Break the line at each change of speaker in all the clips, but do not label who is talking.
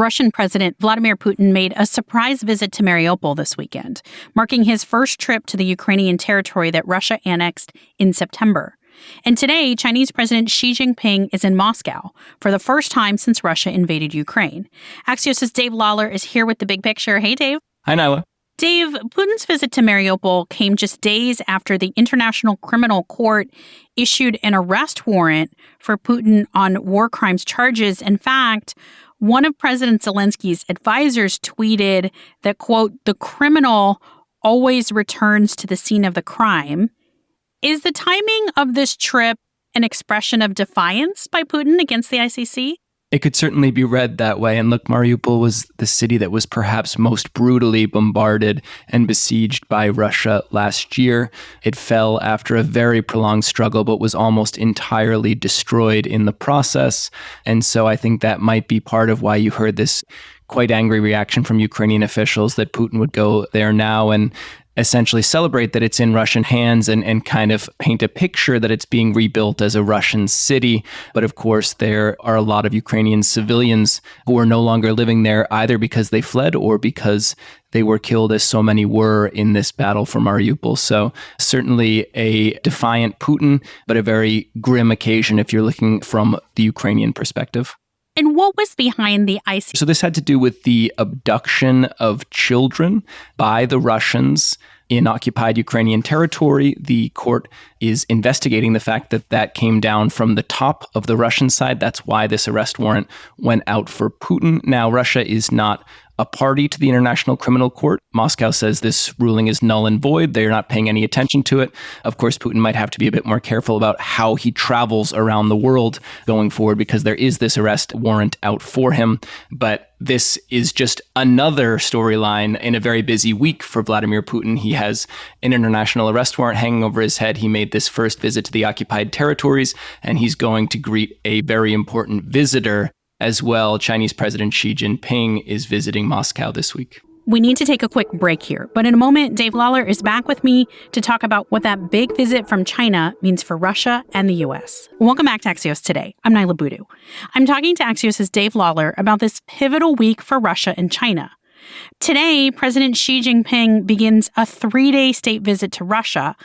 Russian President Vladimir Putin made a surprise visit to Mariupol this weekend, marking his first trip to the Ukrainian territory that Russia annexed in September. And today, Chinese President Xi Jinping is in Moscow for the first time since Russia invaded Ukraine. Axios' Dave Lawler is here with the big picture. Hey, Dave.
Hi, Nyla.
Dave, Putin's visit to Mariupol came just days after the International Criminal Court issued an arrest warrant for Putin on war crimes charges. In fact, one of President Zelensky's advisors tweeted that, quote, "the criminal always returns to the scene of the crime." Is the timing of this trip an expression of defiance by Putin against the ICC?
It could certainly be read that way. And look, Mariupol was the city that was perhaps most brutally bombarded and besieged by Russia last year. It fell after a very prolonged struggle, but was almost entirely destroyed in the process. And so I think that might be part of why you heard this quite angry reaction from Ukrainian officials that Putin would go there now and essentially celebrate that it's in Russian hands and kind of paint a picture that it's being rebuilt as a Russian city. But of course, there are a lot of Ukrainian civilians who are no longer living there either because they fled or because they were killed, as so many were in this battle for Mariupol. So certainly a defiant Putin, but a very grim occasion if you're looking from the Ukrainian perspective.
And what was behind the ICC?
So this had to do with the abduction of children by the Russians in occupied Ukrainian territory. The court is investigating the fact that that came down from the top of the Russian side. That's why this arrest warrant went out for Putin. Now, Russia is not a party to the International Criminal Court. Moscow says this ruling is null and void. They're not paying any attention to it. Of course, Putin might have to be a bit more careful about how he travels around the world going forward because there is this arrest warrant out for him. But this is just another storyline in a very busy week for Vladimir Putin. He has an international arrest warrant hanging over his head. He made this first visit to the occupied territories, and he's going to greet a very important visitor as well. Chinese President Xi Jinping is visiting Moscow this week.
We need to take a quick break here, but in a moment, Dave Lawler is back with me to talk about what that big visit from China means for Russia and the U.S. Welcome back to Axios Today. I'm Nyla Boodoo. I'm talking to Axios' Dave Lawler about this pivotal week for Russia and China. Today, President Xi Jinping begins a 3-day state visit to Russia.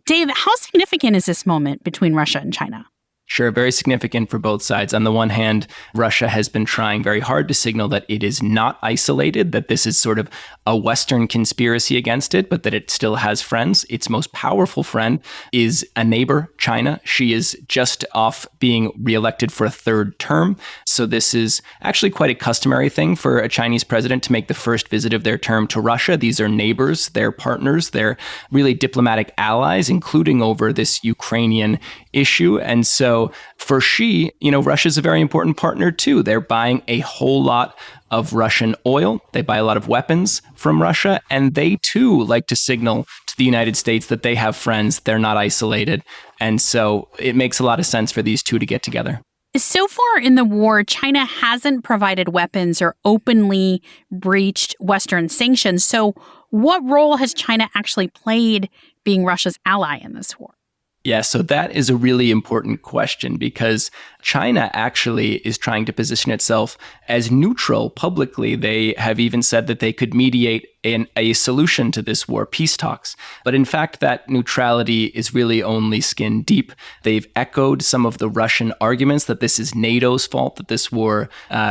Dave, how significant is this moment between Russia and China?
Sure, very significant for both sides. On the one hand, Russia has been trying very hard to signal that it is not isolated, that this is sort of a Western conspiracy against it, but that it still has friends. Its most powerful friend is a neighbor, China. She is just off being reelected for a third term. So this is actually quite a customary thing for a Chinese president to make the first visit of their term to Russia. These are neighbors, they're partners, they're really diplomatic allies, including over this Ukrainian issue. And so for Xi, Russia's a very important partner too. They're buying a whole lot of Russian oil. They buy a lot of weapons from Russia. And they too like to signal to the United States that they have friends. They're not isolated. And so it makes a lot of sense for these two to get together.
So far in the war, China hasn't provided weapons or openly breached Western sanctions. So what role has China actually played being Russia's ally in this war?
Yeah, so that is a really important question because China actually is trying to position itself as neutral publicly. They have even said that they could mediate a solution to this war, peace talks. But in fact, that neutrality is really only skin deep. They've echoed some of the Russian arguments that this is NATO's fault that this war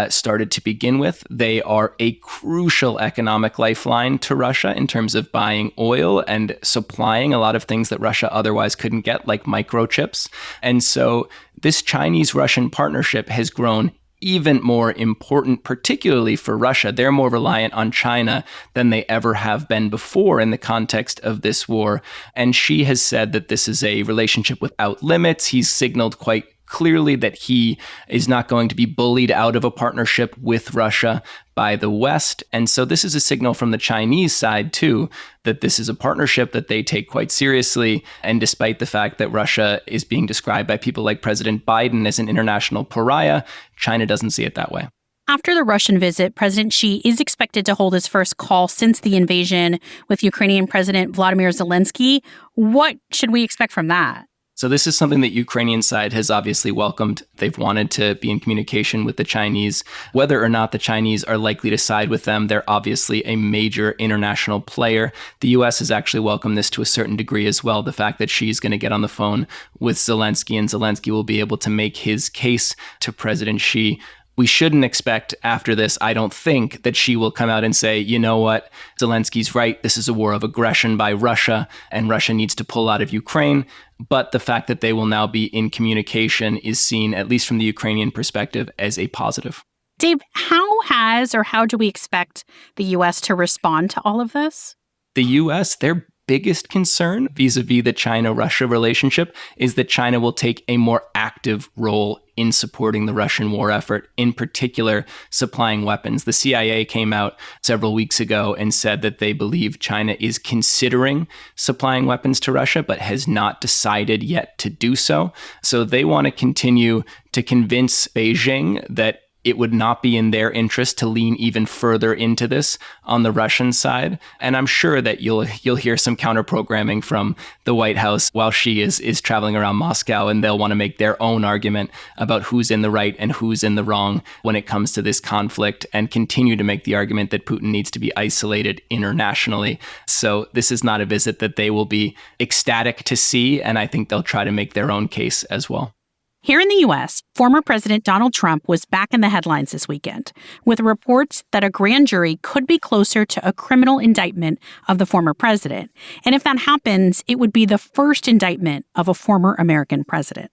started to begin with. They are a crucial economic lifeline to Russia in terms of buying oil and supplying a lot of things that Russia otherwise couldn't get, like microchips. And so this Chinese-Russian partnership has grown even more important, particularly for Russia. They're more reliant on China than they ever have been before in the context of this war. And Xi has said that this is a relationship without limits. He's signaled quite clearly that he is not going to be bullied out of a partnership with Russia by the West. And so this is a signal from the Chinese side, too, that this is a partnership that they take quite seriously. And despite the fact that Russia is being described by people like President Biden as an international pariah, China doesn't see it that way.
After the Russian visit, President Xi is expected to hold his first call since the invasion with Ukrainian President Vladimir Zelensky. What should we expect from that?
So this is something that Ukrainian side has obviously welcomed. They've wanted to be in communication with the Chinese. Whether or not the Chinese are likely to side with them, they're obviously a major international player. The U.S. has actually welcomed this to a certain degree as well. The fact that she's going to get on the phone with Zelensky and Zelensky will be able to make his case to President Xi. We shouldn't expect after this, I don't think, that she will come out and say, you know what, Zelensky's right. This is a war of aggression by Russia, and Russia needs to pull out of Ukraine. But the fact that they will now be in communication is seen, at least from the Ukrainian perspective, as a positive.
Dave, how do we expect the U.S. to respond to all of this?
The U.S., their biggest concern vis-a-vis the China-Russia relationship is that China will take a more active role in supporting the Russian war effort, in particular, supplying weapons. The CIA came out several weeks ago and said that they believe China is considering supplying weapons to Russia, but has not decided yet to do so. So they want to continue to convince Beijing that it would not be in their interest to lean even further into this on the Russian side. And I'm sure that you'll hear some counter-programming from the White House while Xi is traveling around Moscow, and they'll want to make their own argument about who's in the right and who's in the wrong when it comes to this conflict, and continue to make the argument that Putin needs to be isolated internationally. So this is not a visit that they will be ecstatic to see, and I think they'll try to make their own case as well.
Here in the U.S., former President Donald Trump was back in the headlines this weekend with reports that a grand jury could be closer to a criminal indictment of the former president. And if that happens, it would be the first indictment of a former American president.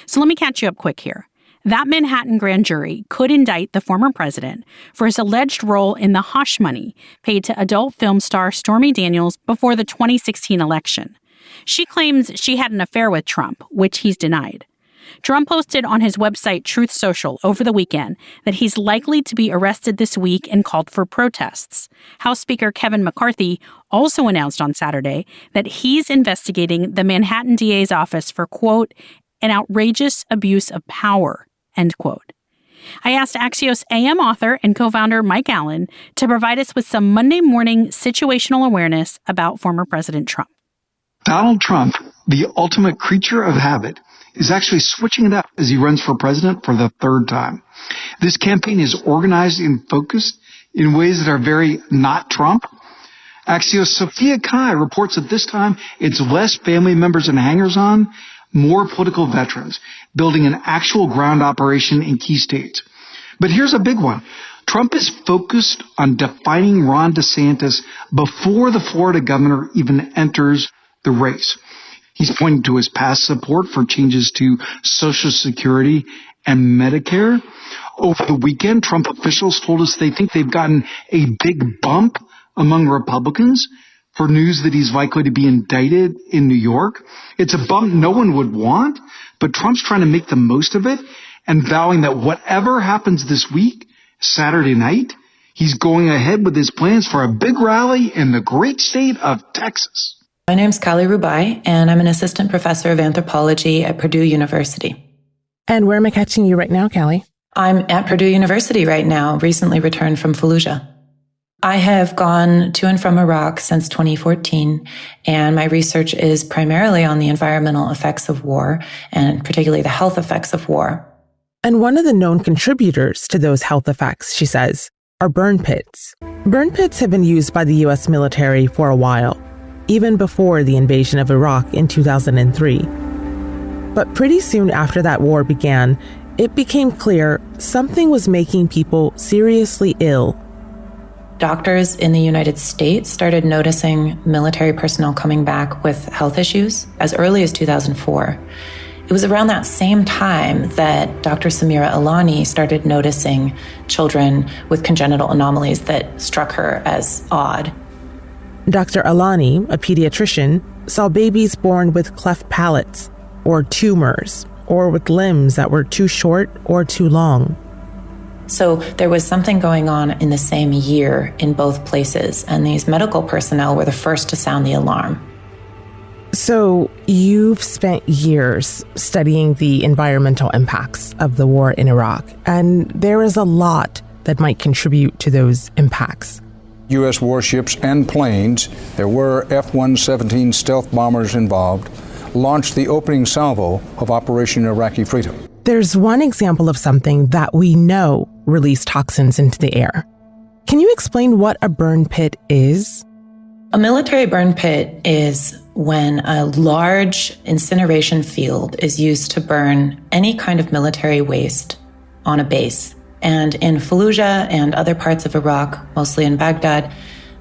So let me catch you up quick here. That Manhattan grand jury could indict the former president for his alleged role in the hush money paid to adult film star Stormy Daniels before the 2016 election. She claims she had an affair with Trump, which he's denied. Trump posted on his website Truth Social over the weekend that he's likely to be arrested this week and called for protests. House Speaker Kevin McCarthy also announced on Saturday that he's investigating the Manhattan DA's office for, quote, an outrageous abuse of power, end quote. I asked Axios AM author and co-founder Mike Allen to provide us with some Monday morning situational awareness about former President Trump.
Donald Trump, the ultimate creature of habit, is actually switching it up as he runs for president for the third time. This campaign is organized and focused in ways that are very not Trump. Axios' Sophia Kai reports that this time it's less family members and hangers-on, more political veterans, building an actual ground operation in key states. But here's a big one. Trump is focused on defining Ron DeSantis before the Florida governor even enters the race. He's pointing to his past support for changes to Social Security and Medicare. Over the weekend, Trump officials told us they think they've gotten a big bump among Republicans for news that he's likely to be indicted in New York. It's a bump no one would want, but Trump's trying to make the most of it and vowing that whatever happens this week, Saturday night, he's going ahead with his plans for a big rally in the great state of Texas.
My name's Kylie Rubai, and I'm an assistant professor of anthropology at Purdue University.
And where am I catching you right now, Kylie?
I'm at Purdue University right now, recently returned from Fallujah. I have gone to and from Iraq since 2014, and my research is primarily on the environmental effects of war, and particularly the health effects of war.
And one of the known contributors to those health effects, she says, are burn pits. Burn pits have been used by the U.S. military for a while, even before the invasion of Iraq in 2003. But pretty soon after that war began, it became clear something was making people seriously ill.
Doctors in the United States started noticing military personnel coming back with health issues as early as 2004. It was around that same time that Dr. Samira Alani started noticing children with congenital anomalies that struck her as odd.
Dr. Alani, a pediatrician, saw babies born with cleft palates, or tumors, or with limbs that were too short or too long.
So there was something going on in the same year in both places, and these medical personnel were the first to sound the alarm.
So you've spent years studying the environmental impacts of the war in Iraq, and there is a lot that might contribute to those impacts.
U.S. warships and planes. There were F-117 stealth bombers involved. launched the opening salvo of Operation Iraqi Freedom.
There's one example of something that we know released toxins into the air. Can you explain what a burn pit is?
A military burn pit is when a large incineration field is used to burn any kind of military waste on a base. And in Fallujah and other parts of Iraq, mostly in Baghdad,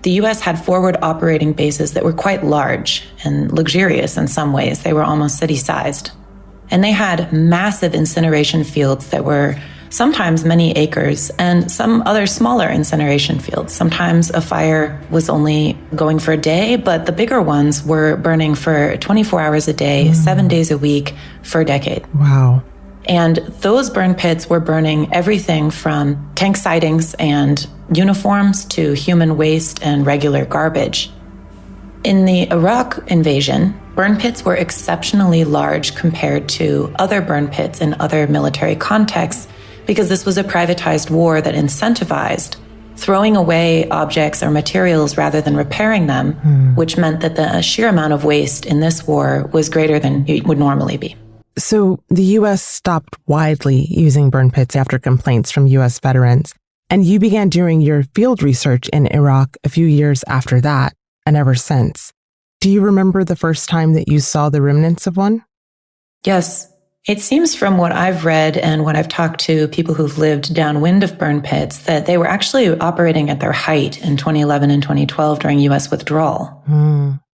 the U.S. had forward operating bases that were quite large and luxurious in some ways. They were almost city-sized. And they had massive incineration fields that were sometimes many acres, and some other smaller incineration fields. Sometimes a fire was only going for a day, but the bigger ones were burning for 24 hours a day, 7 days a week, for a decade.
Wow.
And those burn pits were burning everything from tank sidings and uniforms to human waste and regular garbage. In the Iraq invasion, burn pits were exceptionally large compared to other burn pits in other military contexts, because this was a privatized war that incentivized throwing away objects or materials rather than repairing them, which meant that the sheer amount of waste in this war was greater than it would normally be.
So the U.S. stopped widely using burn pits after complaints from U.S. veterans, and you began doing your field research in Iraq a few years after that, and ever since. Do you remember the first time that you saw the remnants of one?
Yes. It seems from what I've read and what I've talked to people who've lived downwind of burn pits that they were actually operating at their height in 2011 and 2012 during U.S. withdrawal,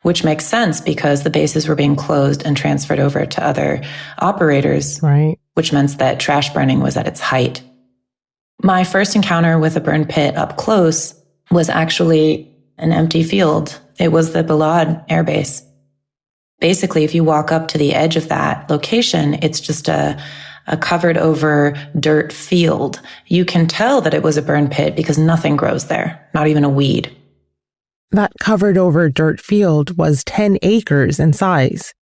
which makes sense because the bases were being closed and transferred over to other operators,
right? Which
meant that trash burning was at its height. My first encounter with a burn pit up close was actually an empty field. It was the Ballad Air Base. Basically, if you walk up to the edge of that location, it's just a covered over dirt field. You can tell that it was a burn pit because nothing grows there, not even a weed.
That covered over dirt field was 10 acres in size.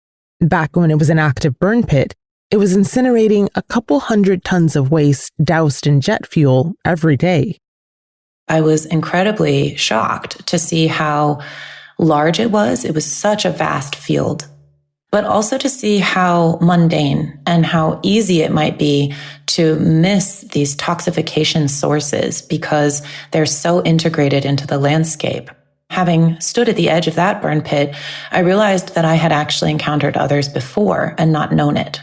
Back when it was an active burn pit, it was incinerating a couple hundred tons of waste doused in jet fuel every day.
I was incredibly shocked to see how large it was. It was such a vast field, but also to see how mundane and how easy it might be to miss these toxification sources because they're so integrated into the landscape. Having stood at the edge of that burn pit, I realized that I had actually encountered others before and not known it.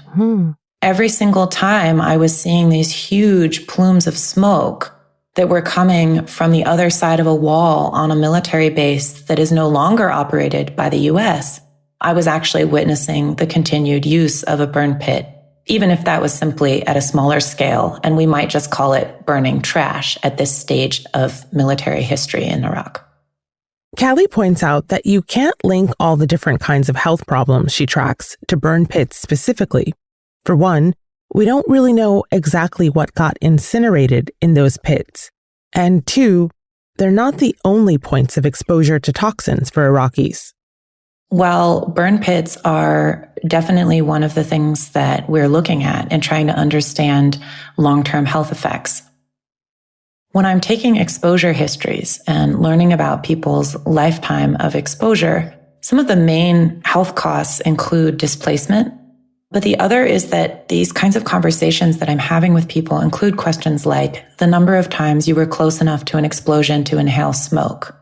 Every single time I was seeing these huge plumes of smoke that were coming from the other side of a wall on a military base that is no longer operated by the U.S., I was actually witnessing the continued use of a burn pit, even if that was simply at a smaller scale, and we might just call it burning trash at this stage of military history in Iraq.
Kylie points out that you can't link all the different kinds of health problems she tracks to burn pits specifically. For one, we don't really know exactly what got incinerated in those pits. And two, they're not the only points of exposure to toxins for Iraqis.
While burn pits are definitely one of the things that we're looking at and trying to understand long-term health effects, when I'm taking exposure histories and learning about people's lifetime of exposure, some of the main health costs include displacement. But the other is that these kinds of conversations that I'm having with people include questions like the number of times you were close enough to an explosion to inhale smoke,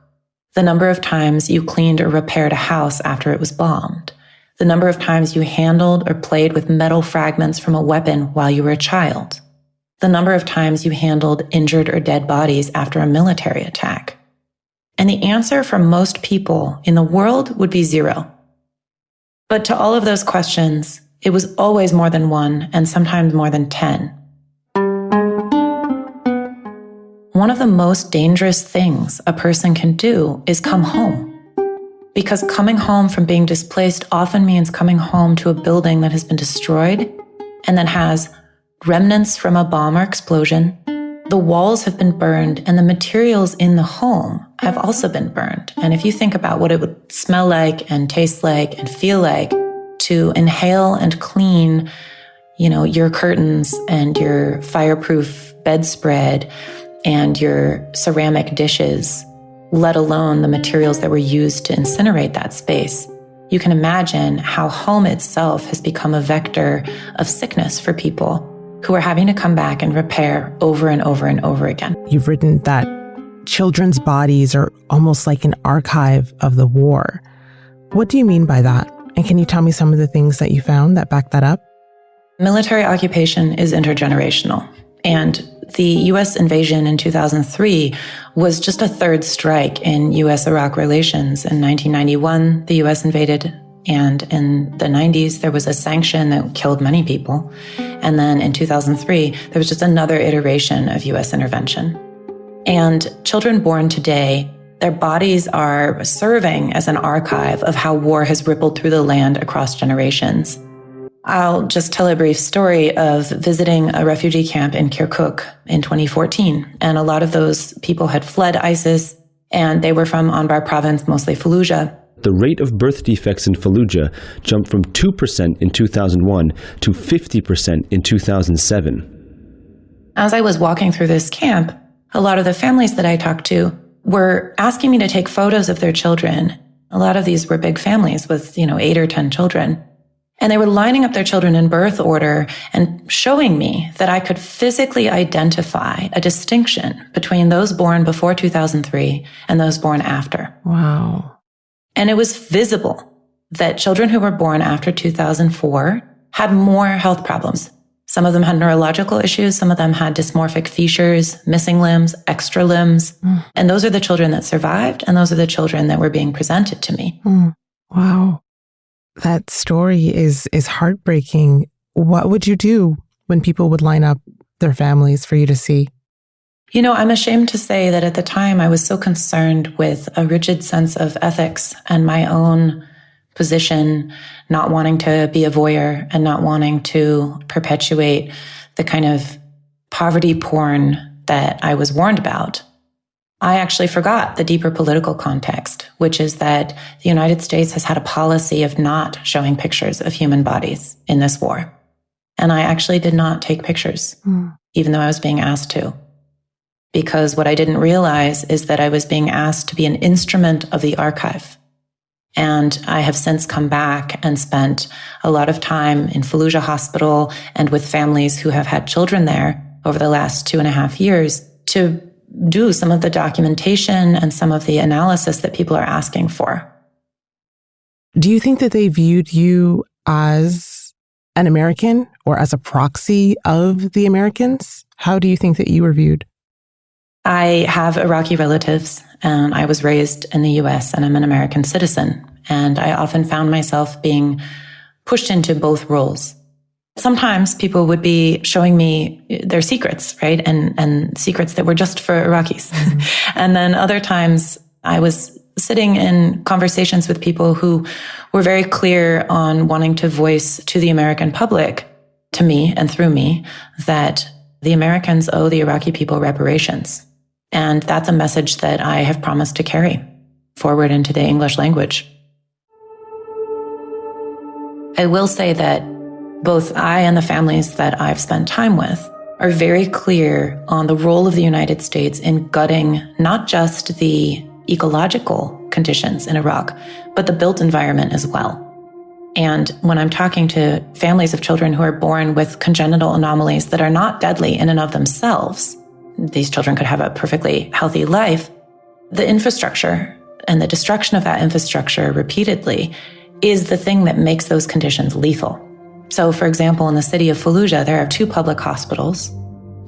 the number of times you cleaned or repaired a house after it was bombed, the number of times you handled or played with metal fragments from a weapon while you were a child, the number of times you handled injured or dead bodies after a military attack. And the answer for most people in the world would be 0. But to all of those questions, it was always more than 1 and sometimes more than 10. One of the most dangerous things a person can do is come home. Because coming home from being displaced often means coming home to a building that has been destroyed and that has remnants from a bomb or explosion. The walls have been burned and the materials in the home have also been burned. And if you think about what it would smell like and taste like and feel like to inhale and clean, your curtains and your fireproof bedspread and your ceramic dishes, let alone the materials that were used to incinerate that space, You can imagine how home itself has become a vector of sickness for people who are having to come back and repair over and over and over again.
You've written that children's bodies are almost like an archive of the war. What do you mean by that? And can you tell me some of the things that you found that back that up?
Military occupation is intergenerational. And the U.S. invasion in 2003 was just a third strike in U.S.-Iraq relations. In 1991, the U.S. invaded, and in the 90s, there was a sanction that killed many people. And then in 2003, there was just another iteration of U.S. intervention. And children born today, their bodies are serving as an archive of how war has rippled through the land across generations. I'll just tell a brief story of visiting a refugee camp in Kirkuk in 2014. And a lot of those people had fled ISIS, and they were from Anbar province, mostly Fallujah.
The rate of birth defects in Fallujah jumped from 2% in 2001 to 50% in 2007.
As I was walking through this camp, a lot of the families that I talked to were asking me to take photos of their children. A lot of these were big families with, 8 or 10 children. And they were lining up their children in birth order and showing me that I could physically identify a distinction between those born before 2003 and those born after.
Wow.
And it was visible that children who were born after 2004 had more health problems. Some of them had neurological issues. Some of them had dysmorphic features, missing limbs, extra limbs. And those are the children that survived. And those are the children that were being presented to me.
Wow. That story is heartbreaking. What would you do when people would line up their families for you to see?
I'm ashamed to say that at the time I was so concerned with a rigid sense of ethics and my own position, not wanting to be a voyeur and not wanting to perpetuate the kind of poverty porn that I was warned about. I actually forgot the deeper political context, which is that the United States has had a policy of not showing pictures of human bodies in this war. And I actually did not take pictures, even though I was being asked to. Because what I didn't realize is that I was being asked to be an instrument of the archive. And I have since come back and spent a lot of time in Fallujah Hospital and with families who have had children there over the last 2.5 years to do some of the documentation and some of the analysis that people are asking for.
Do you think that they viewed you as an American or as a proxy of the Americans? How do you think that you were viewed?
I have Iraqi relatives, and I was raised in the U.S., and I'm an American citizen. And I often found myself being pushed into both roles. Sometimes people would be showing me their secrets, right? And secrets that were just for Iraqis. And then other times I was sitting in conversations with people who were very clear on wanting to voice to the American public, to me and through me, that the Americans owe the Iraqi people reparations. And that's a message that I have promised to carry forward into the English language. I will say that both I and the families that I've spent time with are very clear on the role of the United States in gutting not just the ecological conditions in Iraq, but the built environment as well. And when I'm talking to families of children who are born with congenital anomalies that are not deadly in and of themselves, these children could have a perfectly healthy life, the infrastructure and the destruction of that infrastructure repeatedly is the thing that makes those conditions lethal. So, for example, in the city of Fallujah, there are 2 public hospitals,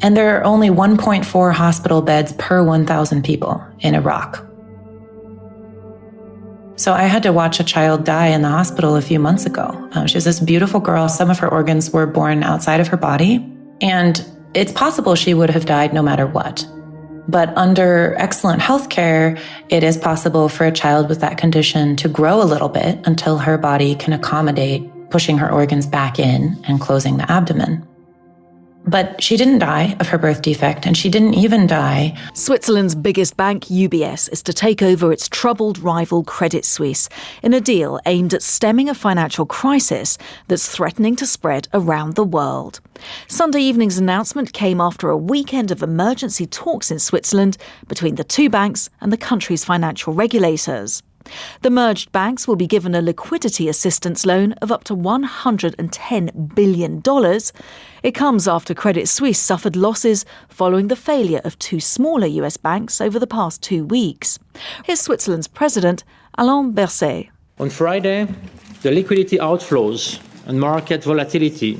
and there are only 1.4 hospital beds per 1,000 people in Iraq. So I had to watch a child die in the hospital a few months ago. She was this beautiful girl. Some of her organs were born outside of her body, and it's possible she would have died no matter what. But under excellent health care, it is possible for a child with that condition to grow a little bit until her body can accommodate pushing her organs back in and closing the abdomen. But she didn't die of her birth defect, and she didn't even die.
Switzerland's biggest bank, UBS, is to take over its troubled rival Credit Suisse in a deal aimed at stemming a financial crisis that's threatening to spread around the world. Sunday evening's announcement came after a weekend of emergency talks in Switzerland between the 2 banks and the country's financial regulators. The merged banks will be given a liquidity assistance loan of up to $110 billion. It comes after Credit Suisse suffered losses following the failure of two smaller US banks over the past 2 weeks. Here's Switzerland's president, Alain Berset.
On Friday, the liquidity outflows and market volatility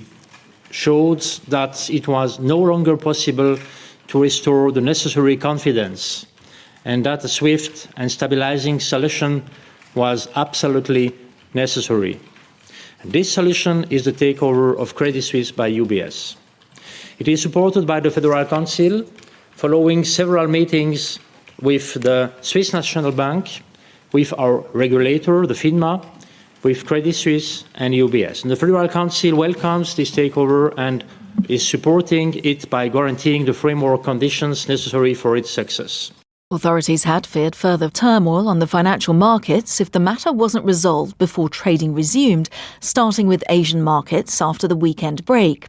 showed that it was no longer possible to restore the necessary confidence and that a swift and stabilizing solution was absolutely necessary. And this solution is the takeover of Credit Suisse by UBS. It is supported by the Federal Council following several meetings with the Swiss National Bank, with our regulator, the FINMA, with Credit Suisse and UBS. And the Federal Council welcomes this takeover and is supporting it by guaranteeing the framework conditions necessary for its success.
Authorities had feared further turmoil on the financial markets if the matter wasn't resolved before trading resumed, starting with Asian markets after the weekend break.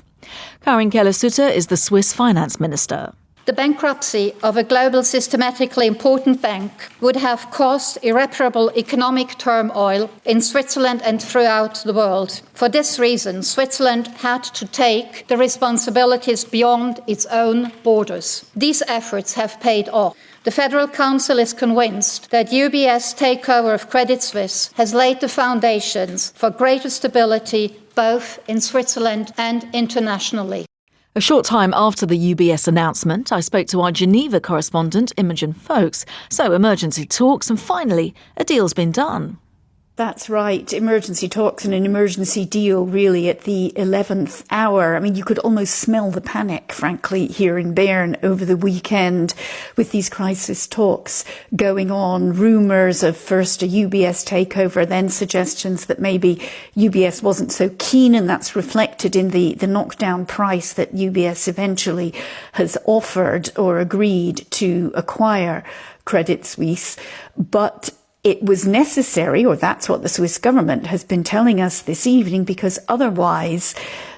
Karin Keller-Sutter is the Swiss finance minister.
The bankruptcy of a global systematically important bank would have caused irreparable economic turmoil in Switzerland and throughout the world. For this reason, Switzerland had to take the responsibilities beyond its own borders. These efforts have paid off. The Federal Council is convinced that UBS takeover of Credit Suisse has laid the foundations for greater stability both in Switzerland and internationally.
A short time after the UBS announcement, I spoke to our Geneva correspondent, Imogen Foulkes. So emergency talks and finally a deal's been done.
That's right. Emergency talks and an emergency deal really at the 11th hour. I mean, you could almost smell the panic, frankly, here in Bern over the weekend with these crisis talks going on. Rumours of first a UBS takeover, then suggestions that maybe UBS wasn't so keen, and that's reflected in the knockdown price that UBS eventually has offered or agreed to acquire Credit Suisse. But it was necessary, or that's what the Swiss government has been telling us this evening, because otherwise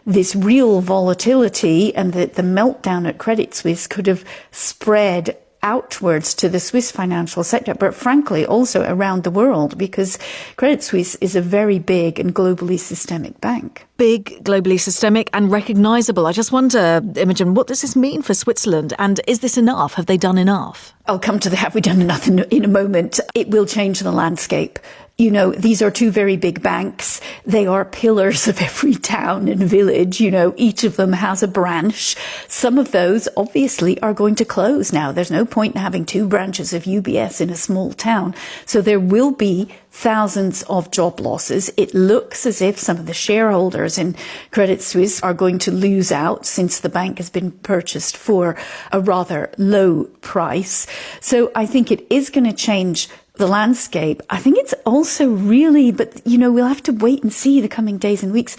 this real volatility and the meltdown at Credit Suisse could have spread outwards to the Swiss financial sector, but frankly also around the world, because Credit Suisse is a very big and globally systemic bank.
Big, globally systemic and recognisable. I just wonder, Imogen, what does this mean for Switzerland? And is this enough? Have they done enough?
I'll come to the have we done enough in a moment. It will change the landscape. You know, these are two very big banks. They are pillars of every town and village. You know, each of them has a branch. Some of those obviously are going to close now. There's no point in having two branches of UBS in a small town. So there will be thousands of job losses. It looks as if some of the shareholders in Credit Suisse are going to lose out since the bank has been purchased for a rather low price. So I think it is going to change the landscape. I think it's also really, but you know, we'll have to wait and see the coming days and weeks.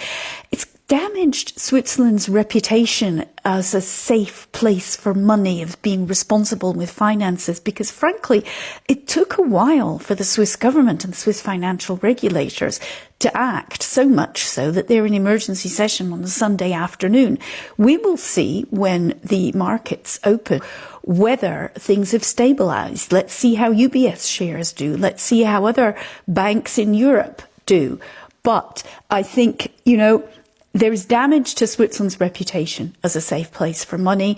It's damaged Switzerland's reputation as a safe place for money, of being responsible with finances, because frankly, it took a while for the Swiss government and the Swiss financial regulators to act, so much so that they're in emergency session on a Sunday afternoon. We will see when the markets open whether things have stabilized. Let's see how UBS shares do. Let's see how other banks in Europe do. But I think, you know, there is damage to Switzerland's reputation as a safe place for money,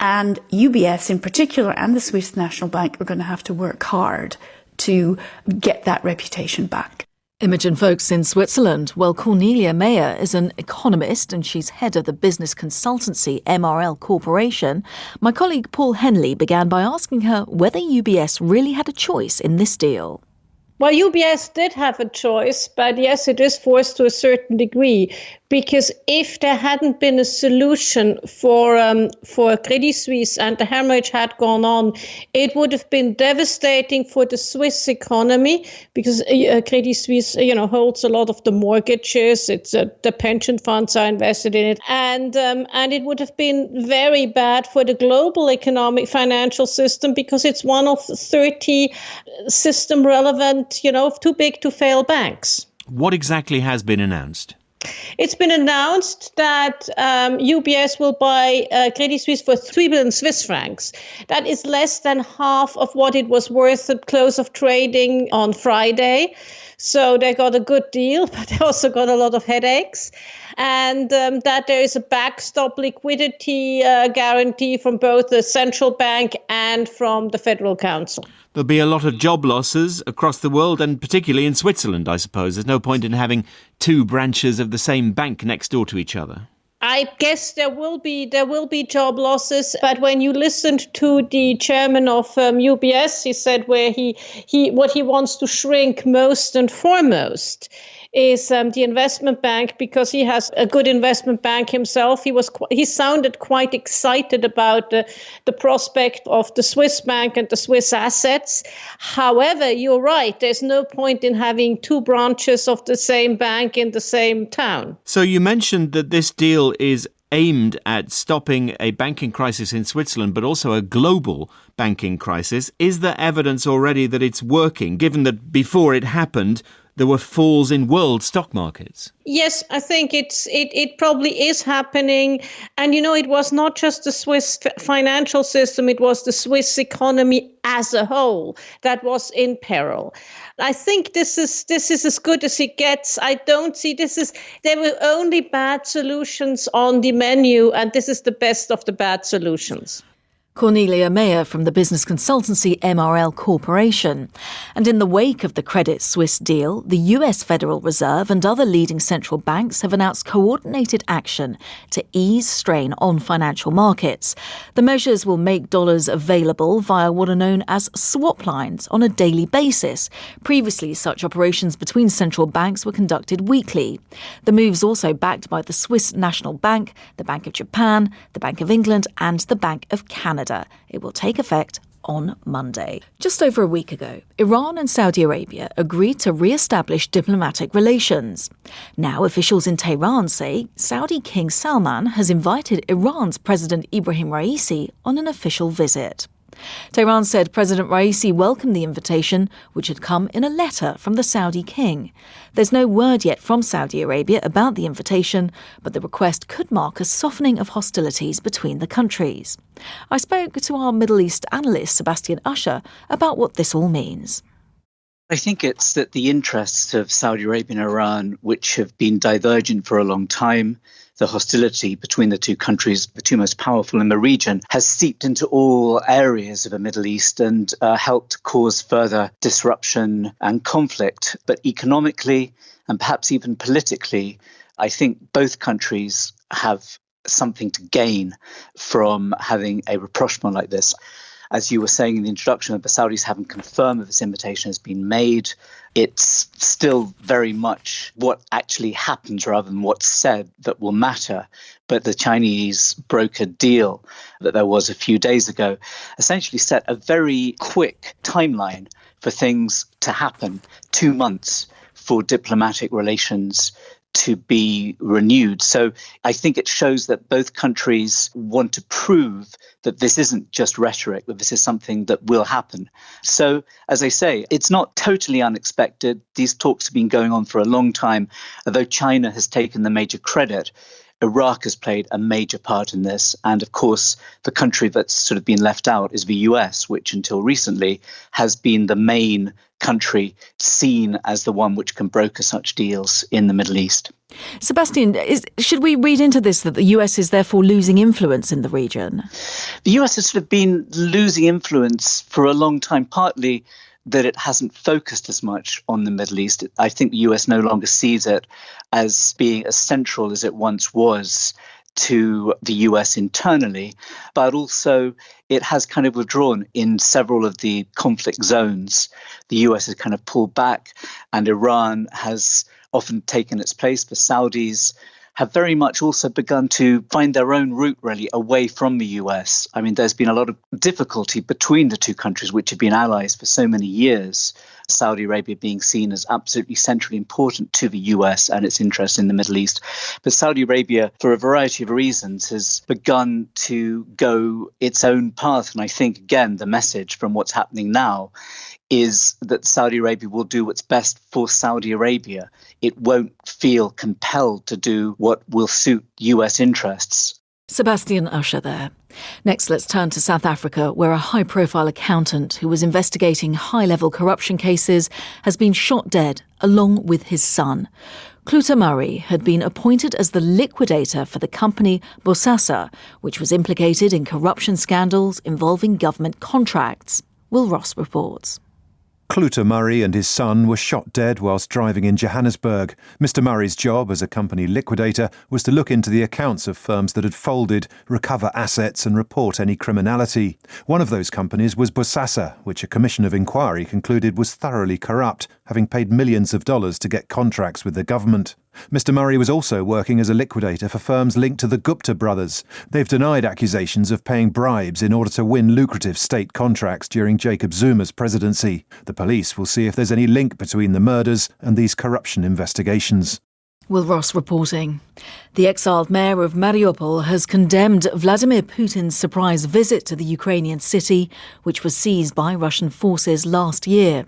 and UBS in particular and the Swiss National Bank are going to have to work hard to get that reputation back.
Imogen Foulkes in Switzerland. Well, Cornelia Mayer is an economist and she's head of the business consultancy MRL Corporation. My colleague Paul Henley began by asking her whether UBS really had a choice in this deal.
Well, UBS did have a choice, but yes, it is forced to a certain degree, because if there hadn't been a solution for Credit Suisse and the hemorrhage had gone on, it would have been devastating for the Swiss economy, because Credit Suisse, holds a lot of the mortgages. It's the pension funds are invested in it, and it would have been very bad for the global economic financial system, because it's one of 30 system relevant, too big to fail banks.
What exactly has been announced?
It's been announced that UBS will buy Credit Suisse for 3 billion Swiss francs. That is less than half of what it was worth at close of trading on Friday. So they got a good deal, but they also got a lot of headaches. And that there is a backstop liquidity guarantee from both the central bank and from the Federal Council.
There'll be a lot of job losses across the world, and particularly in Switzerland, I suppose. There's no point in having two branches of the same bank next door to each other.
I guess there will be job losses, but when you listened to the chairman of UBS, he said where he what he wants to shrink most and foremost is the investment bank, because he has a good investment bank himself. He sounded quite excited about the prospect of the Swiss bank and the Swiss assets. However, you're right. There's no point in having two branches of the same bank in the same town.
So you mentioned that this deal is aimed at stopping a banking crisis in Switzerland, but also a global banking crisis. Is there evidence already that it's working, given that before it happened, there were falls in world stock markets?
Yes, I think it probably is happening. And, it was not just the Swiss financial system, it was the Swiss economy as a whole that was in peril. I think this is as good as it gets. I don't see there were only bad solutions on the menu, and this is the best of the bad solutions.
Cornelia Mayer from the business consultancy MRL Corporation. And in the wake of the Credit Suisse deal, the US Federal Reserve and other leading central banks have announced coordinated action to ease strain on financial markets. The measures will make dollars available via what are known as swap lines on a daily basis. Previously, such operations between central banks were conducted weekly. The move's also backed by the Swiss National Bank, the Bank of Japan, the Bank of England and the Bank of Canada. It will take effect on Monday. Just over a week ago, Iran and Saudi Arabia agreed to re-establish diplomatic relations. Now, officials in Tehran say Saudi King Salman has invited Iran's President Ibrahim Raisi on an official visit. Tehran said President Raisi welcomed the invitation, which had come in a letter from the Saudi king. There's no word yet from Saudi Arabia about the invitation, but the request could mark a softening of hostilities between the countries. I spoke to our Middle East analyst, Sebastian Usher, about what this all means.
I think it's that the interests of Saudi Arabia and Iran, which have been divergent for a long time, the hostility between the two countries, the two most powerful in the region, has seeped into all areas of the Middle East and helped cause further disruption and conflict. But economically and perhaps even politically, I think both countries have something to gain from having a rapprochement like this. As you were saying in the introduction, the Saudis haven't confirmed that this invitation has been made. It's still very much what actually happens rather than what's said that will matter. But the Chinese brokered deal that there was a few days ago essentially set a very quick timeline for things to happen, 2 months for diplomatic relations to be renewed. So I think it shows that both countries want to prove that this isn't just rhetoric, that this is something that will happen. So, as I say, it's not totally unexpected. These talks have been going on for a long time. Although China has taken the major credit, Iraq has played a major part in this. And of course, the country that's sort of been left out is the US, which until recently has been the main country seen as the one which can broker such deals in the Middle East.
Sebastian, should we read into this that the US is therefore losing influence in the region?
The US has sort of been losing influence for a long time, partly that it hasn't focused as much on the Middle East. I think the US no longer sees it as being as central as it once was to the US internally, but also it has kind of withdrawn in several of the conflict zones. The US has kind of pulled back, and Iran has often taken its place. The Saudis have very much also begun to find their own route really away from the US. I mean, there's been a lot of difficulty between the two countries, which have been allies for so many years. Saudi Arabia being seen as absolutely centrally important to the US and its interests in the Middle East. But Saudi Arabia, for a variety of reasons, has begun to go its own path. And I think, again, the message from what's happening now is that Saudi Arabia will do what's best for Saudi Arabia. It won't feel compelled to do what will suit US interests.
Sebastian Usher there. Next, let's turn to South Africa, where a high-profile accountant who was investigating high-level corruption cases has been shot dead, along with his son. Gupta Murray had been appointed as the liquidator for the company Bosasa, which was implicated in corruption scandals involving government contracts. Will Ross reports.
Gupta Murray and his son were shot dead whilst driving in Johannesburg. Mr. Murray's job as a company liquidator was to look into the accounts of firms that had folded, recover assets and report any criminality. One of those companies was Bosasa, which a commission of inquiry concluded was thoroughly corrupt, having paid millions of dollars to get contracts with the government. Mr. Murray was also working as a liquidator for firms linked to the Gupta Brothers. They've denied accusations of paying bribes in order to win lucrative state contracts during Jacob Zuma's presidency. The police will see if there's any link between the murders and these corruption investigations.
Will Ross reporting. The exiled mayor of Mariupol has condemned Vladimir Putin's surprise visit to the Ukrainian city, which was seized by Russian forces last year.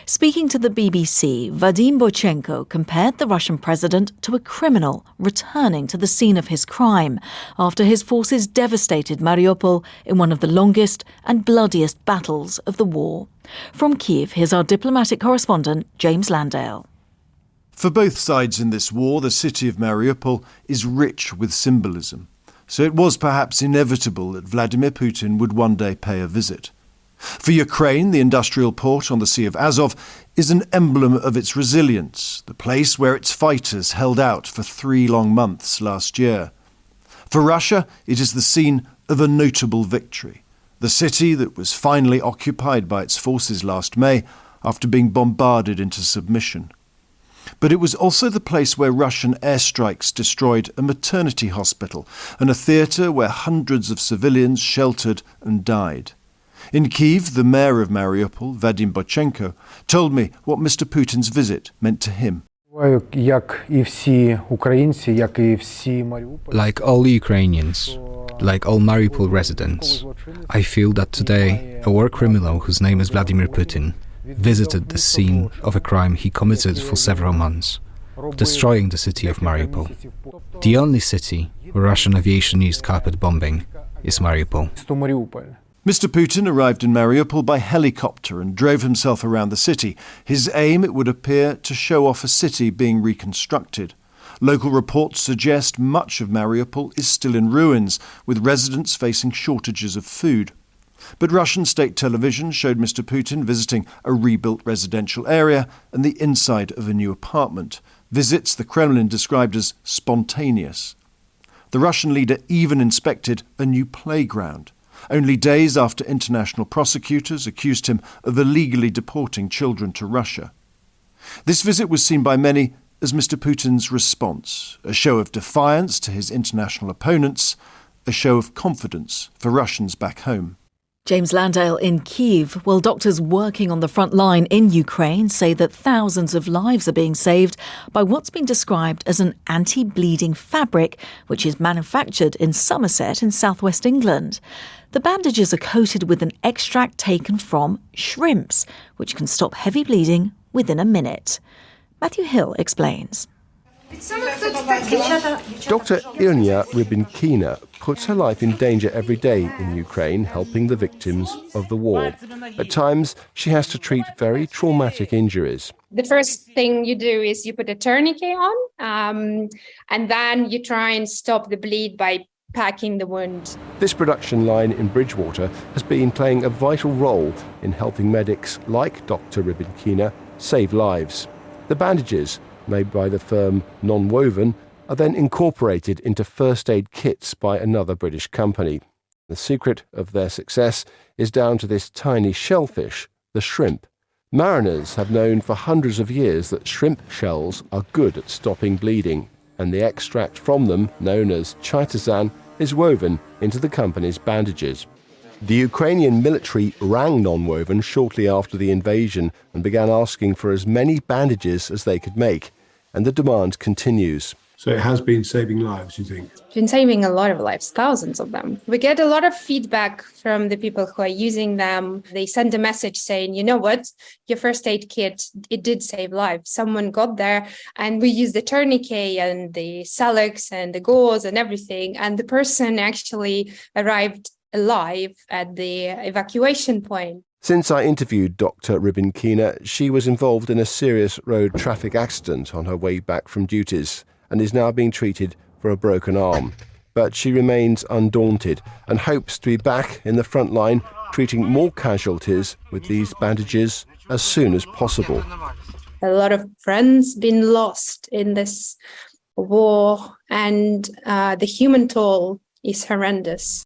Speaking to the BBC, Vadim Boychenko compared the Russian president to a criminal returning to the scene of his crime after his forces devastated Mariupol in one of the longest and bloodiest battles of the war. From Kyiv, here's our diplomatic correspondent, James Landale.
For both sides in this war, the city of Mariupol is rich with symbolism. So it was perhaps inevitable that Vladimir Putin would one day pay a visit. For Ukraine, the industrial port on the Sea of Azov is an emblem of its resilience, the place where its fighters held out for 3 long months last year. For Russia, it is the scene of a notable victory, the city that was finally occupied by its forces last May after being bombarded into submission. But it was also the place where Russian airstrikes destroyed a maternity hospital and a theatre where hundreds of civilians sheltered and died. In Kyiv, the mayor of Mariupol, Vadim Boychenko, told me what Mr. Putin's visit meant to him.
Like all Ukrainians, like all Mariupol residents, I feel that today a war criminal whose name is Vladimir Putin visited the scene of a crime he committed for several months, destroying the city of Mariupol. The only city where Russian aviation used carpet bombing is Mariupol.
Mr. Putin arrived in Mariupol by helicopter and drove himself around the city. His aim, it would appear, to show off a city being reconstructed. Local reports suggest much of Mariupol is still in ruins, with residents facing shortages of food. But Russian state television showed Mr. Putin visiting a rebuilt residential area and the inside of a new apartment, visits the Kremlin described as spontaneous. The Russian leader even inspected a new playground, only days after international prosecutors accused him of illegally deporting children to Russia. This visit was seen by many as Mr. Putin's response, a show of defiance to his international opponents, a show of confidence for Russians back home.
James Landale in Kyiv. Well, doctors working on the front line in Ukraine say that thousands of lives are being saved by what's been described as an anti-bleeding fabric, which is manufactured in Somerset in southwest England. The bandages are coated with an extract taken from shrimps, which can stop heavy bleeding within a minute. Matthew Hill explains.
Dr. Ilya Rybinkina puts her life in danger every day in Ukraine, helping the victims of the war. At times, she has to treat very traumatic injuries.
The first thing you do is you put a tourniquet on, and then you try and stop the bleed by packing the wound.
This production line in Bridgewater has been playing a vital role in helping medics like Dr. Rybinkina save lives. The bandages, made by the firm Nonwoven, are then incorporated into first aid kits by another British company. The secret of their success is down to this tiny shellfish, the shrimp. Mariners have known for hundreds of years that shrimp shells are good at stopping bleeding. and the extract from them, known as chitosan, is woven into the company's bandages. The Ukrainian military rang non-woven shortly after the invasion and began asking for as many bandages as they could make, and the demand continues.
So it has been saving lives, you think?
It's been saving a lot of lives, thousands of them. We get a lot of feedback from the people who are using them. They send a message saying, you know what, your first aid kit, it did save lives. Someone got there and we used the tourniquet and the Salix and the gauze and everything. And the person actually arrived alive at the evacuation point.
Since I interviewed Dr. Rybinkina, she was involved in a serious road traffic accident on her way back from duties and is now being treated for a broken arm. But she remains undaunted and hopes to be back in the front line, treating more casualties with these bandages as soon as possible.
A lot of friends been lost in this war, and the human toll is horrendous.